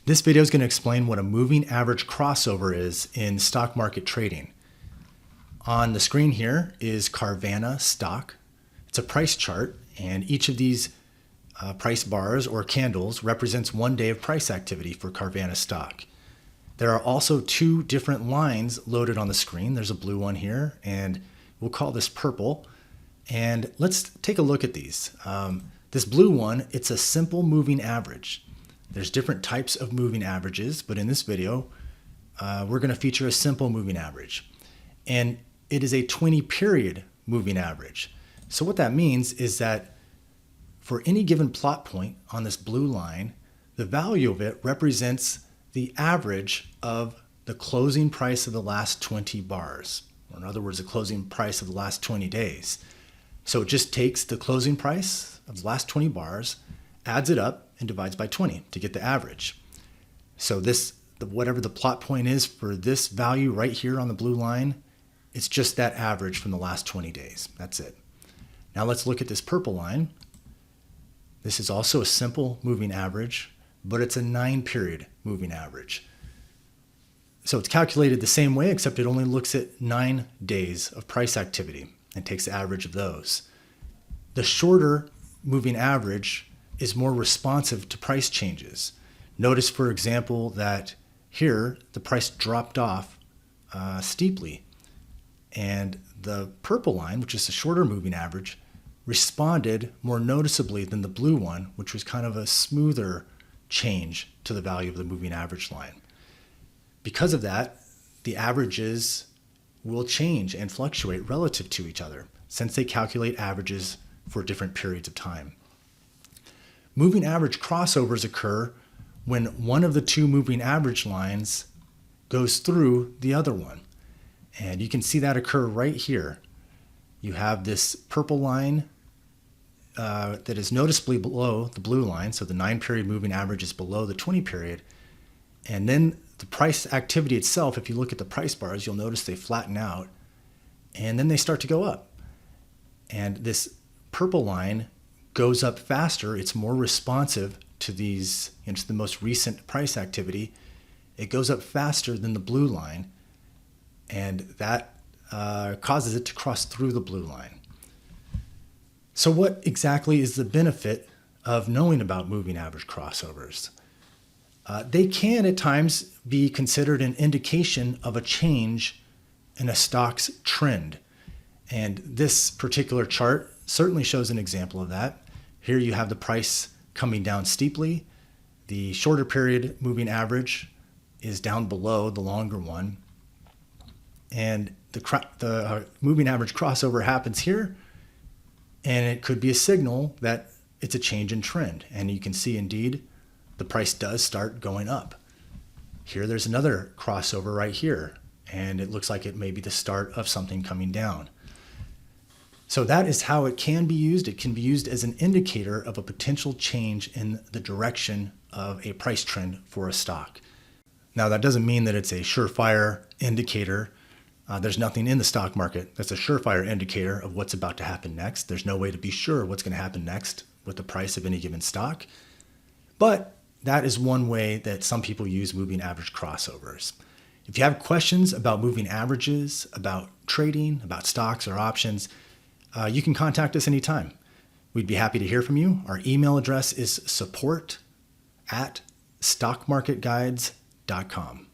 This video is going to explain what a moving average crossover is in stock market trading. On the screen here is Carvana stock. It's a price chart, and each of these price bars or candles represents one day of price activity for Carvana stock. There are also two different lines loaded on the screen. There's a blue one here, and we'll call this purple. And let's take a look at these. This blue one, it's a simple moving average. There's different types of moving averages, but in this video, we're going to feature a simple moving average. And it is a 20-period moving average. So what that means is that for any given plot point on this blue line, the value of it represents the average of the closing price of the last 20 bars, or in other words, the closing price of the last 20 days. So it just takes the closing price of the last 20 bars, adds it up, and divides by 20 to get the average. So whatever the plot point is for this value right here on the blue line, it's just that average from the last 20 days. That's it. Now let's look at this purple line. This is also a simple moving average, but it's a 9-period moving average. So it's calculated the same way, except it only looks at 9 days of price activity and takes the average of those. The shorter moving average is more responsive to price changes. Notice, for example, that here the price dropped off steeply, and the purple line, which is the shorter moving average, responded more noticeably than the blue one, which was kind of a smoother change to the value of the moving average line. Because of that, the averages will change and fluctuate relative to each other, since they calculate averages for different periods of time. Moving average crossovers occur when one of the two moving average lines goes through the other one. And you can see that occur right here. You have this purple line that is noticeably below the blue line, so the 9-period moving average is below the 20-period. And then the price activity itself, if you look at the price bars, you'll notice they flatten out, and then they start to go up. And this purple line goes up faster. It's more responsive to these, to the most recent price activity. It goes up faster than the blue line, and that causes it to cross through the blue line. So what exactly is the benefit of knowing about moving average crossovers? They can at times be considered an indication of a change in a stock's trend. And this particular chart certainly shows an example of that. Here you have the price coming down steeply. The shorter period moving average is down below the longer one. And the moving average crossover happens here, and it could be a signal that it's a change in trend. And you can see indeed the price does start going up. Here there's another crossover right here, and it looks like it may be the start of something coming down. So that is how it can be used. It can be used as an indicator of a potential change in the direction of a price trend for a stock. Now, that doesn't mean that it's a surefire indicator. There's nothing in the stock market that's a surefire indicator of what's about to happen next. There's no way to be sure what's going to happen next with the price of any given stock. But that is one way that some people use moving average crossovers. If you have questions about moving averages, about trading, about stocks or options, you can contact us anytime. We'd be happy to hear from you. Our email address is support@stockmarketguides.com.